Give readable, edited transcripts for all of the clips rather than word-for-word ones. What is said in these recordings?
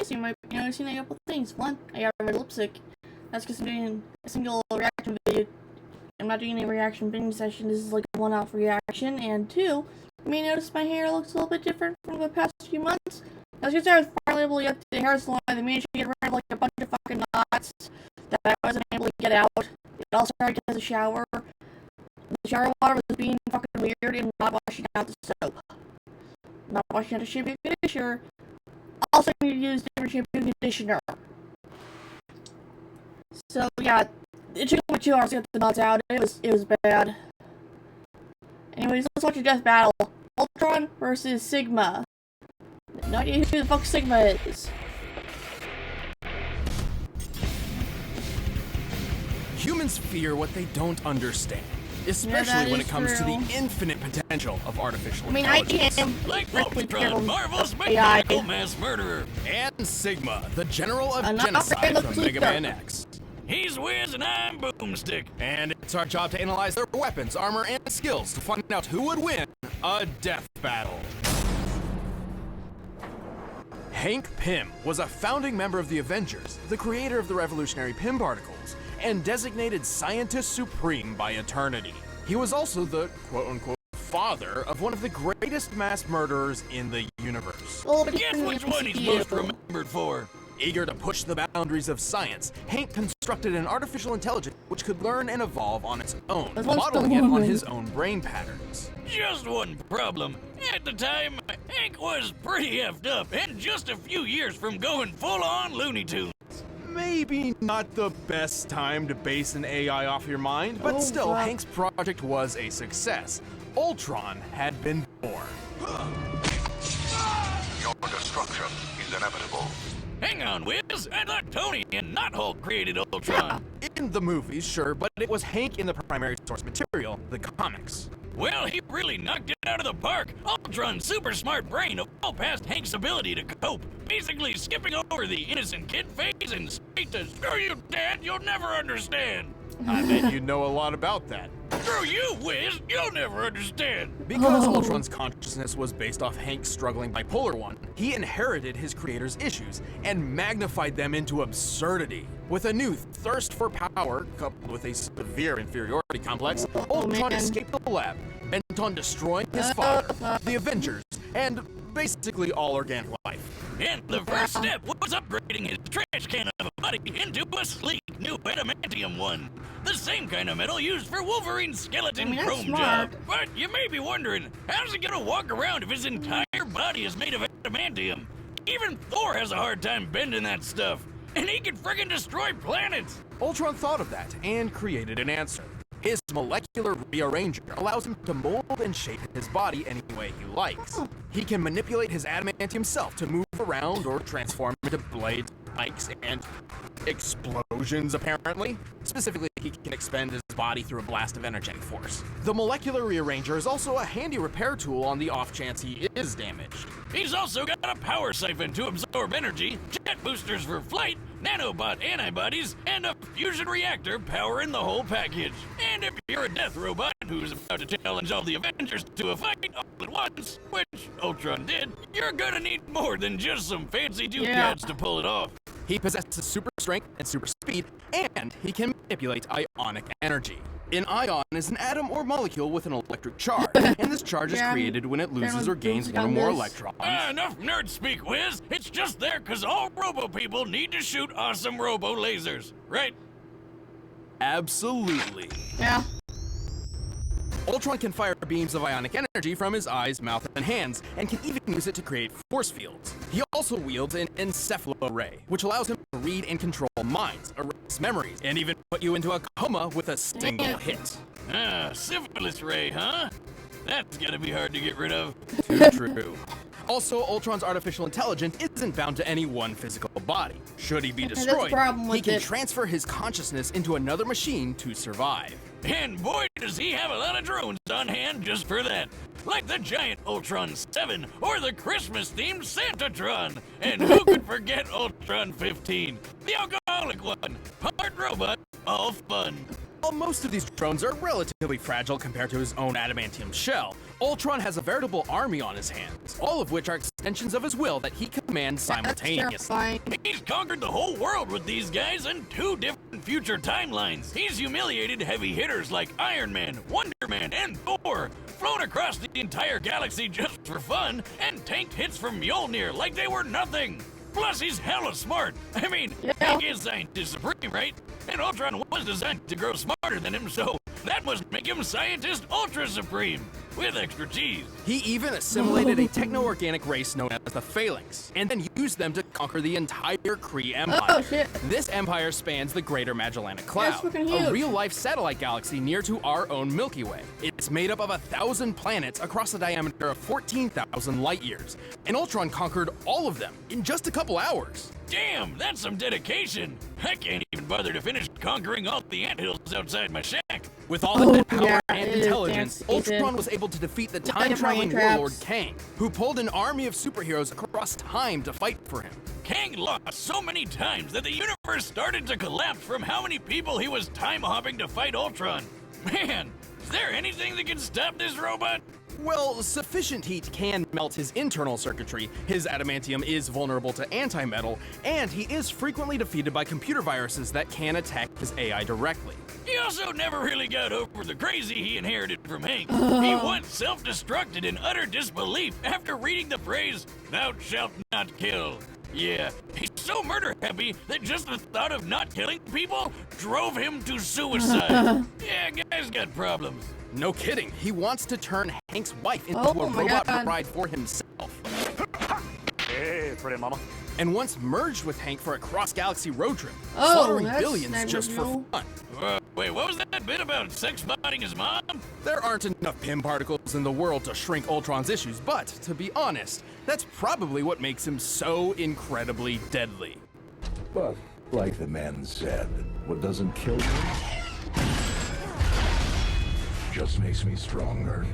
this, you might be noticing a couple things. One, I got red lipstick. That's because I'm doing a single reaction video. I'm not doing a reaction binge session. This is like a one-off reaction. And two, you may notice my hair looks a little bit different from the past few months. I was just I was finally able to get the hair salon. They managed to get rid of like a bunch of fucking knots that I wasn't able to get out. It all started because of the shower. The shower water was being fucking weird and not washing out the soap. Not washing out the shampoo and conditioner. Also, you need to use different shampoo and conditioner. So yeah, it took me 2 hours to get the knots out. It was bad. Anyways, let's watch a death battle. Ultron versus Sigma. No idea who the fuck Sigma is. Humans fear what they don't understand, especially when it comes to the infinite potential of artificial intelligence. I am like Ultron, Marvel's mechanical mass murderer. And Sigma, the general of genocide from Mega Man X. He's Wiz and I'm Boomstick. And it's our job to analyze their weapons, armor, and skills to find out who would win a death battle. Hank Pym was a founding member of the Avengers, the creator of the revolutionary Pym particles, and designated Scientist Supreme by Eternity. He was also the quote-unquote father of one of the greatest mass murderers in the universe. Guess which one he's most remembered for? Eager to push the boundaries of science, Hank constructed an artificial intelligence which could learn and evolve on its own, modeling it on his own brain patterns. Just one problem. At the time, Hank was pretty effed up and just a few years from going full-on Looney Tunes. Maybe not the best time to base an AI off your mind, but still, Hank's project was a success. Ultron had been born. Your destruction is inevitable. Hang on, Wiz. I thought Tony and not Hulk created Ultron. In the movies, sure, but it was Hank in the primary source material, the comics. Well, he really knocked it out of the park. Ultron's super smart brain past Hank's ability to cope, basically skipping over the innocent kid phase and straight to screw you, Dad, you'll never understand. I bet you know a lot about that. Screw you, Wiz, you'll never understand. Because Ultron's consciousness was based off Hank's struggling bipolar one, he inherited his creator's issues and magnified them into absurdity. With a new thirst for power, coupled with a severe inferiority complex, Ultron escaped the lab, bent on destroying his father, the Avengers, and basically all organic life. And the first step was upgrading his trash can of a body into a sleek new adamantium one. The same kind of metal used for Wolverine's skeleton chrome job. But you may be wondering, how's he gonna walk around if his entire body is made of adamantium? Even Thor has a hard time bending that stuff. And he can friggin' destroy planets! Ultron thought of that and created an answer. His molecular rearranger allows him to mold and shape his body any way he likes. He can manipulate his adamantium self to move around or transform into blades, spikes, and explosions, apparently. Specifically, he can expend his body through a blast of energetic force. The molecular rearranger is also a handy repair tool on the off chance he is damaged. He's also got a power siphon to absorb energy, jet boosters for flight, nanobot antibodies, and a fusion reactor powering the whole package. And if you're a death robot who's about to challenge all the Avengers to a fight all at once, which Ultron did, you're gonna need more than just some fancy doodads to pull it off. He possesses super strength and super speed, and he can manipulate ionic energy. An ion is an atom or molecule with an electric charge, and this charge is created when it loses or gains one or more electrons. Enough nerd speak, Wiz. It's just there because all robo people need to shoot awesome robo lasers, right? Absolutely. Yeah. Ultron can fire beams of ionic energy from his eyes, mouth, and hands, and can even use it to create force fields. He also wields an encephalo-ray, which allows him to read and control minds, erase memories, and even put you into a coma with a single hit. Syphilis ray, huh? That's gotta be hard to get rid of. Too true. Also, Ultron's artificial intelligence isn't bound to any one physical body. Should he be destroyed, he can transfer his consciousness into another machine to survive. And boy, does he have a lot of drones on hand just for that. Like the giant Ultron 7 or the Christmas-themed Santatron. And who could forget Ultron 15, the alcoholic one? Part robot, all fun. While most of these drones are relatively fragile compared to his own adamantium shell, Ultron has a veritable army on his hands, all of which are extensions of his will that he commands simultaneously. He's conquered the whole world with these guys in 2 different future timelines. He's humiliated heavy hitters like Iron Man, Wonder Man, and Thor, flown across the entire galaxy just for fun, and tanked hits from Mjolnir like they were nothing. Plus, he's hella smart. I mean, Hank is scientist supreme, right? And Ultron was designed to grow smarter than him, so that must make him scientist ultra supreme, with extra cheese. He even assimilated a techno-organic race known as the Phalanx, and then used them to conquer the entire Kree Empire. Oh, shit. This empire spans the Greater Magellanic Cloud, freaking a huge. real-life satellite galaxy near to our own Milky Way. It's made up of 1,000 planets across a diameter of 14,000 light-years, and Ultron conquered all of them in just a couple hours. Damn, that's some dedication. I can't even bother to finish conquering all the anthills outside my shack. With all of that power yeah, and it is intelligence, fancy. Ultron was able to defeat the time-traveling brain traps. warlord Kang, who pulled an army of superheroes across time to fight for him. Kang lost so many times that the universe started to collapse from how many people he was time-hopping to fight Ultron. Man, is there anything that can stop this robot? Well, sufficient heat can melt his internal circuitry, his adamantium is vulnerable to antimetal, and he is frequently defeated by computer viruses that can attack his AI directly. He also never really got over the crazy he inherited from Hank. He once self-destructed in utter disbelief after reading the phrase, "Thou shalt not kill." Yeah, he's so murder-happy that just the thought of not killing people drove him to suicide. Yeah, guy's got problems. No kidding, he wants to turn Hank's wife into Oh a my robot God. bride for himself. Hey, pretty mama. And once merged with Hank for a cross-galaxy road trip, Oh, slaughtering that's billions never just for knew. fun. Wait, what was that bit about sex-botting his mom? There aren't enough PIM particles in the world to shrink Ultron's issues, but to be honest, that's probably what makes him so incredibly deadly. But, like the man said, what doesn't kill me just makes me stronger.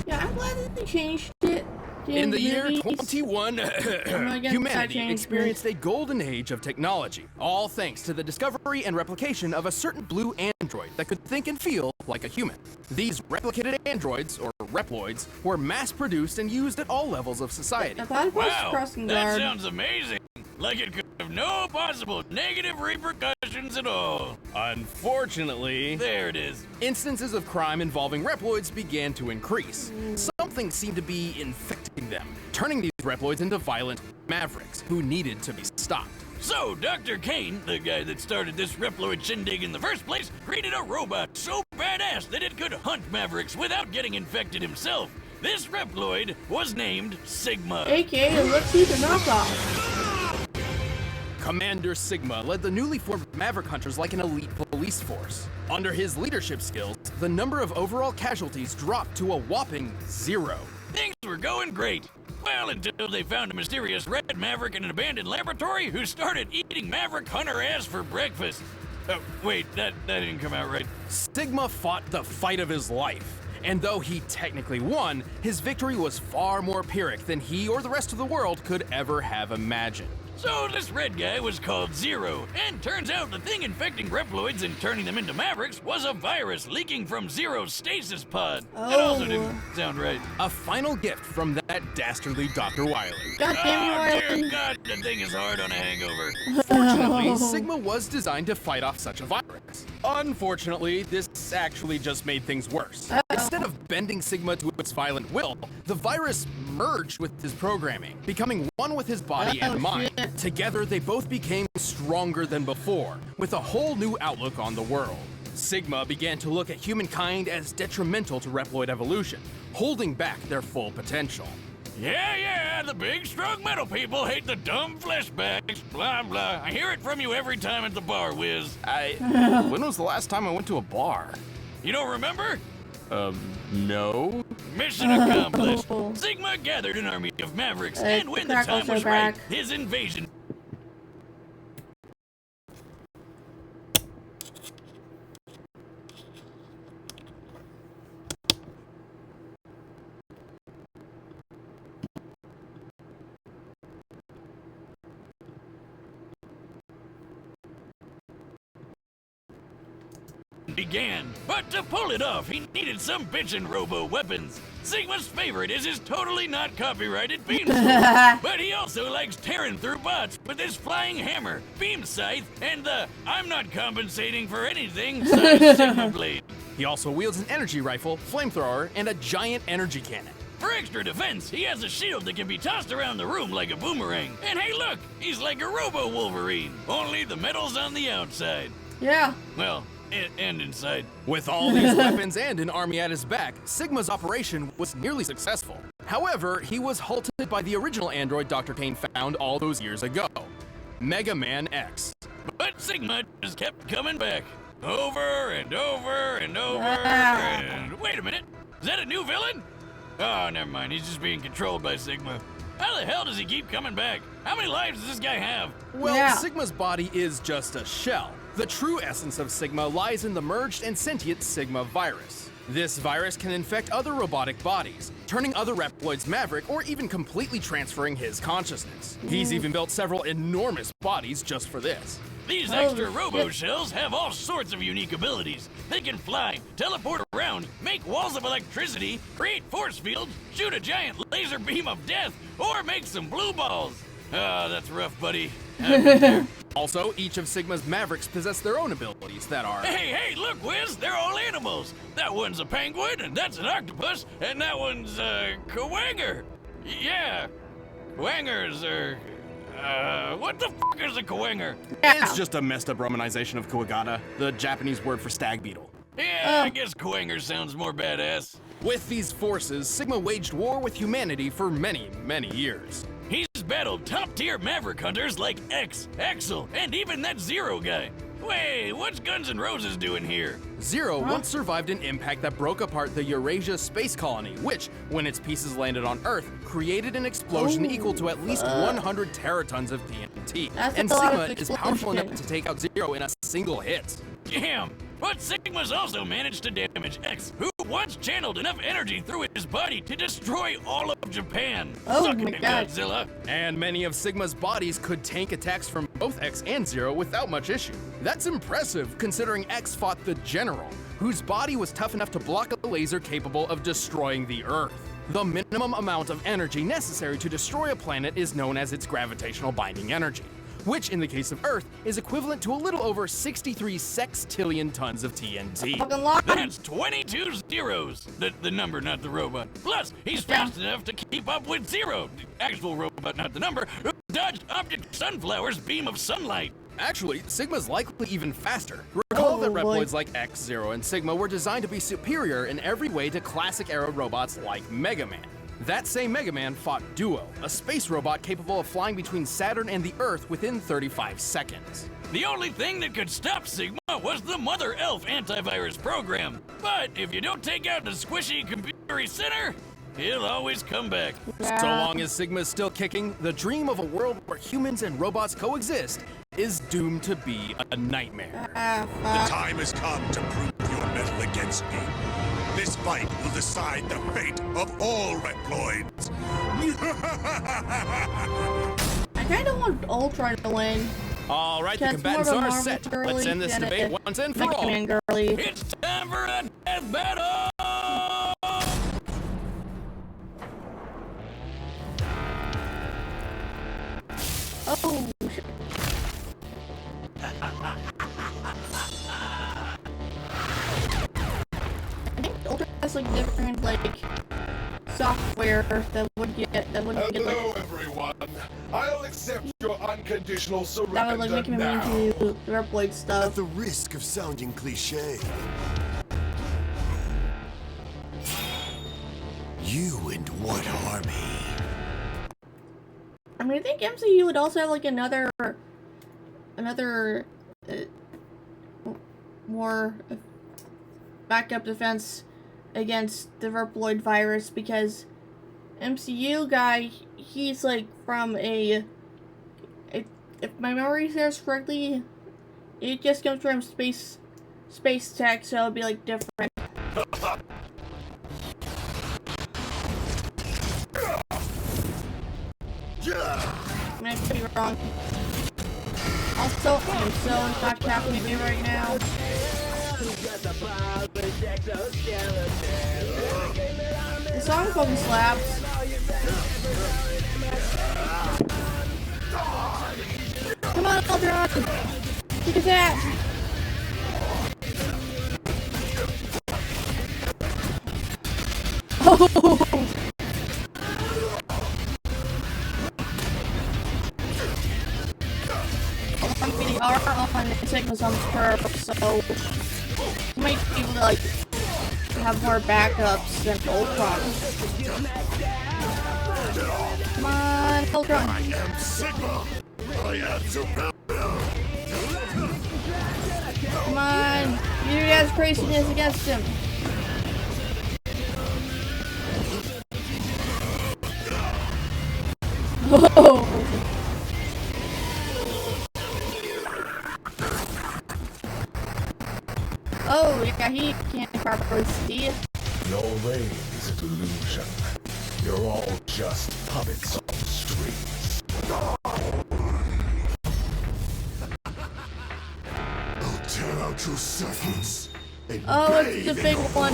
Yeah, I'm glad that they changed it. In the year movies. 21, against that humanity change, experienced a golden age of technology, all thanks to the discovery and replication of a certain blue android that could think and feel like a human. These replicated androids, or Reploids, were mass-produced and used at all levels of society. I thought it was Wow, crossing that guard. sounds amazing. Like it could have no possible negative repercussions at all. Unfortunately, There it is. instances of crime involving Reploids began to increase. Something seemed to be infecting them, turning these Reploids into violent mavericks who needed to be stopped. So, Dr. Kane, the guy that started this Reploid shindig in the first place, created a robot so badass that it could hunt Mavericks without getting infected himself. This Reploid was named Sigma. AKA, let's see the knockoff. Commander Sigma led the newly formed Maverick Hunters like an elite police force. Under his leadership skills, the number of overall casualties dropped to a whopping 0. Things were going great. Well, until they found a mysterious red Maverick in an abandoned laboratory who started eating Maverick Hunter ass for breakfast. Wait, that didn't come out right. Sigma fought the fight of his life. And though he technically won, his victory was far more Pyrrhic than he or the rest of the world could ever have imagined. So this red guy was called Zero, and turns out the thing infecting Reploids and turning them into Mavericks was a virus leaking from Zero's stasis pod. That also didn't sound right. A final gift from that dastardly Dr. Wily. God damn Oh, you, dear Riley. God, the thing is hard on a hangover. Fortunately, Sigma was designed to fight off such a virus. Unfortunately, this actually just made things worse. Instead of bending Sigma to its violent will, the virus merged with his programming, becoming one with his body and mind. shit. Together, they both became stronger than before, with a whole new outlook on the world. Sigma began to look at humankind as detrimental to Reploid evolution, holding back their full potential. Yeah, the big, strong metal people hate the dumb flesh bags, blah, blah. I hear it from you every time at the bar, Wiz. When was the last time I went to a bar? You don't remember? No. Mission accomplished. Sigma gathered an army of Mavericks, and when the Crackles time was are right, back. his invasion. began. But to pull it off, he needed some bitchin' robo-weapons. Sigma's favorite is his totally not copyrighted beam sword, but he also likes tearing through bots with his flying hammer, beam scythe, and the I'm not compensating for anything Sigma blade. He also wields an energy rifle, flamethrower, and a giant energy cannon. For extra defense, he has a shield that can be tossed around the room like a boomerang. And hey look, he's like a robo-Wolverine, only the metal's on the outside. Yeah. Well, and inside. With all these weapons and an army at his back, Sigma's operation was nearly successful. However, he was halted by the original android Dr. Kane found all those years ago, Mega Man X. But Sigma just kept coming back. Over and over and over and... Wait a minute, is that a new villain? Oh, never mind, he's just being controlled by Sigma. How the hell does he keep coming back? How many lives does this guy have? Well, Sigma's body is just a shell. The true essence of Sigma lies in the merged and sentient Sigma virus. This virus can infect other robotic bodies, turning other Reploids maverick or even completely transferring his consciousness. He's even built several enormous bodies just for this. These extra robo-shells have all sorts of unique abilities. They can fly, teleport around, make walls of electricity, create force fields, shoot a giant laser beam of death, or make some blue balls. Ah, that's rough, buddy. Also, each of Sigma's mavericks possess their own abilities that are... Hey, look, Wiz, they're all animals. That one's a penguin, and that's an octopus, and that one's a Kawanger. Yeah, Kawangers are... what the fuck is a Kawanger? It's just a messed up romanization of Kuwagata, the Japanese word for stag beetle. Yeah, I guess Kawanger sounds more badass. With these forces, Sigma waged war with humanity for many, many years. He's battled top-tier maverick hunters like X, Axel, and even that Zero guy. Wait, what's Guns N' Roses doing here? Zero once survived an impact that broke apart the Eurasia space colony, which, when its pieces landed on Earth, created an explosion equal to at least 100 teratons of TNT. And Sigma is powerful enough to take out Zero in a single hit. Damn! But Sigma's also managed to damage X, who once channeled enough energy through his body to destroy all of Japan. Oh my God. Godzilla. And many of Sigma's bodies could tank attacks from both X and Zero without much issue. That's impressive, considering X fought the General, whose body was tough enough to block a laser capable of destroying the Earth. The minimum amount of energy necessary to destroy a planet is known as its gravitational binding energy, which in the case of Earth is equivalent to a little over 63 sextillion tons of TNT. That's 22 zeros. The number, not the robot. Plus, he's fast enough to keep up with Zero, the actual robot, not the number, who dodged Optic Sunflower's beam of sunlight. Actually, Sigma's likely even faster. Recall that Reploids like X, Zero, and Sigma were designed to be superior in every way to classic-era robots like Mega Man. That same Mega Man fought Duo, a space robot capable of flying between Saturn and the Earth within 35 seconds. The only thing that could stop Sigma was the Mother Elf antivirus program. But if you don't take out the squishy computery center, he'll always come back. So long as Sigma is still kicking, the dream of a world where humans and robots coexist is doomed to be a nightmare. The time has come to prove your mettle against me. This fight will decide the fate of all Reploids. I kind of want Ultron to win. All right, the combatants are set. Let's end this debate once and for all. It's time for a death battle! Oh, shit. I think Ultron has like different software that would get Hello, everyone. I'll accept your unconditional surrender that would make him now. into the Reploid stuff. At the risk of sounding cliche, you and what army? I mean, I think MCU would also have like another more backup defense against the Reploid virus, because MCU guy, he's like from if my memory serves correctly, it just comes from space tech, so it'd be like different. I mean, I could be wrong. Also, I'm so not Capcom right now. The song fucking slaps. Come on, Ultron! Kick his ass! Oh! The armor on Sigma's on curve, so you might be able to like have more backups than Ultron. Come on, Ultron! I am Sigma. I am superior. Come on! You guys craziness against him. Whoa! Oh, yeah, he can't properly see it. Your reign is a delusion. You're all just puppets on strings. I'll tear out your circuits. And Oh, it's the big one.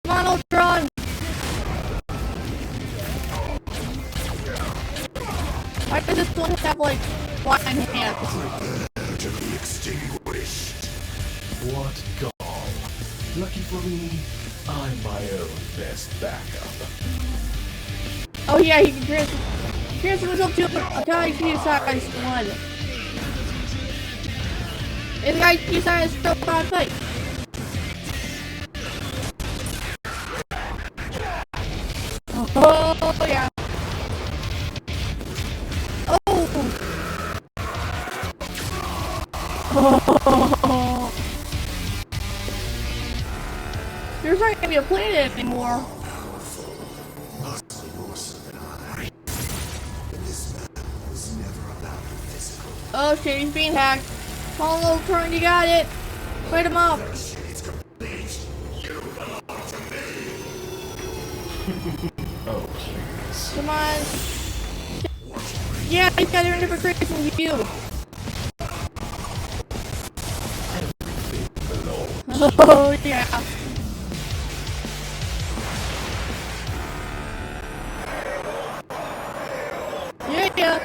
Come on, Ultron! Why does this one have, like, flying hands? to be extinguished. What gall. Lucky for me, I'm my own best backup. Oh yeah, he can transfer himself to a galaxy-sized one. It's a galaxy-sized robot fight. Oh yeah. Oh. There's not gonna be a planet anymore. Oh shit, he's being hacked. Come on, Ultron, you got it. Fight him up. Oh, please. Come on. Yeah, he's got a different crazy from you. Oh yeah. Yeah.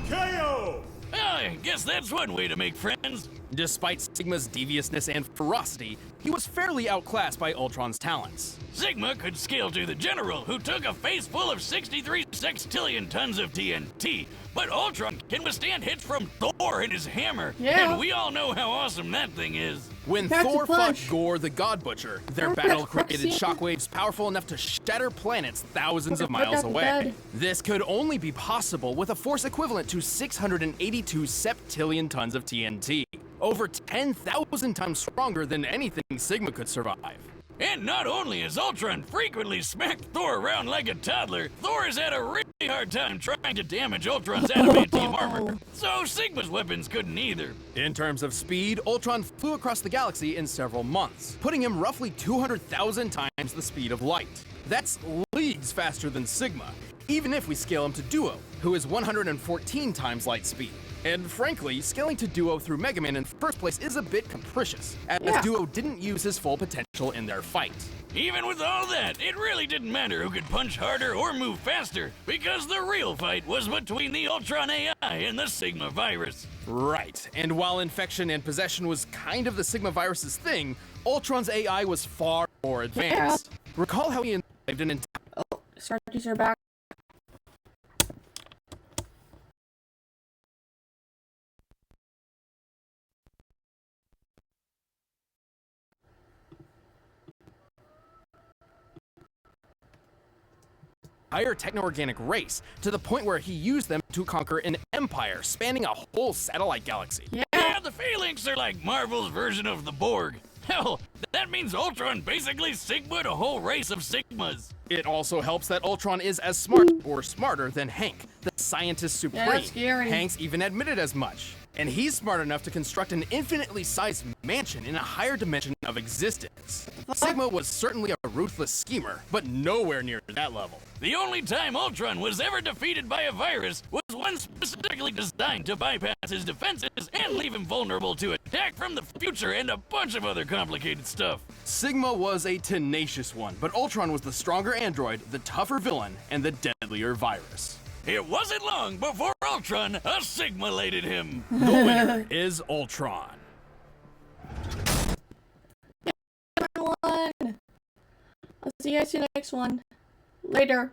KO! I guess that's one way to make friends. Despite Sigma's deviousness and ferocity, he was fairly outclassed by Ultron's talents. Sigma could scale to the General, who took a face full of 63 sextillion tons of TNT. But Ultron can withstand hits from Thor and his hammer. Yeah. And we all know how awesome that thing is. When That's a Thor fought punch. Gore the God Butcher, their Oh, battle that's created sexy. shockwaves powerful enough to shatter planets thousands of Put miles that to away. bed. This could only be possible with a force equivalent to 682 septillion tons of TNT, over 10,000 times stronger than anything Sigma could survive. And not only has Ultron frequently smacked Thor around like a toddler, Thor has had a really hard time trying to damage Ultron's adamantium armor. So Sigma's weapons couldn't either. In terms of speed, Ultron flew across the galaxy in several months, putting him roughly 200,000 times the speed of light. That's leagues faster than Sigma, even if we scale him to Duo, who is 114 times light speed. And frankly, scaling to Duo through Mega Man in the first place is a bit capricious, as Yeah. Duo didn't use his full potential in their fight. Even with all that, it really didn't matter who could punch harder or move faster, because the real fight was between the Ultron AI and the Sigma virus. Right, and while infection and possession was kind of the Sigma virus's thing, Ultron's AI was far more advanced. Recall how he enslaved an entire Oh, Starchies are back. entire techno-organic race, to the point where he used them to conquer an empire spanning a whole satellite galaxy. Yeah, the Phalanx are like Marvel's version of the Borg. Hell, that means Ultron basically Sigma'd a whole race of Sigmas. It also helps that Ultron is as smart or smarter than Hank, the scientist supreme. Yeah, that's scary. Hank's even admitted as much. And he's smart enough to construct an infinitely sized mansion in a higher dimension of existence. Sigma was certainly a ruthless schemer, but nowhere near that level. The only time Ultron was ever defeated by a virus was one specifically designed to bypass his defenses and leave him vulnerable to attack from the future and a bunch of other complicated stuff. Sigma was a tenacious one, but Ultron was the stronger android, the tougher villain, and the deadlier virus. It wasn't long before Ultron assimilated him. The winner is Ultron. Everyone. I'll see you guys in the next one. Later.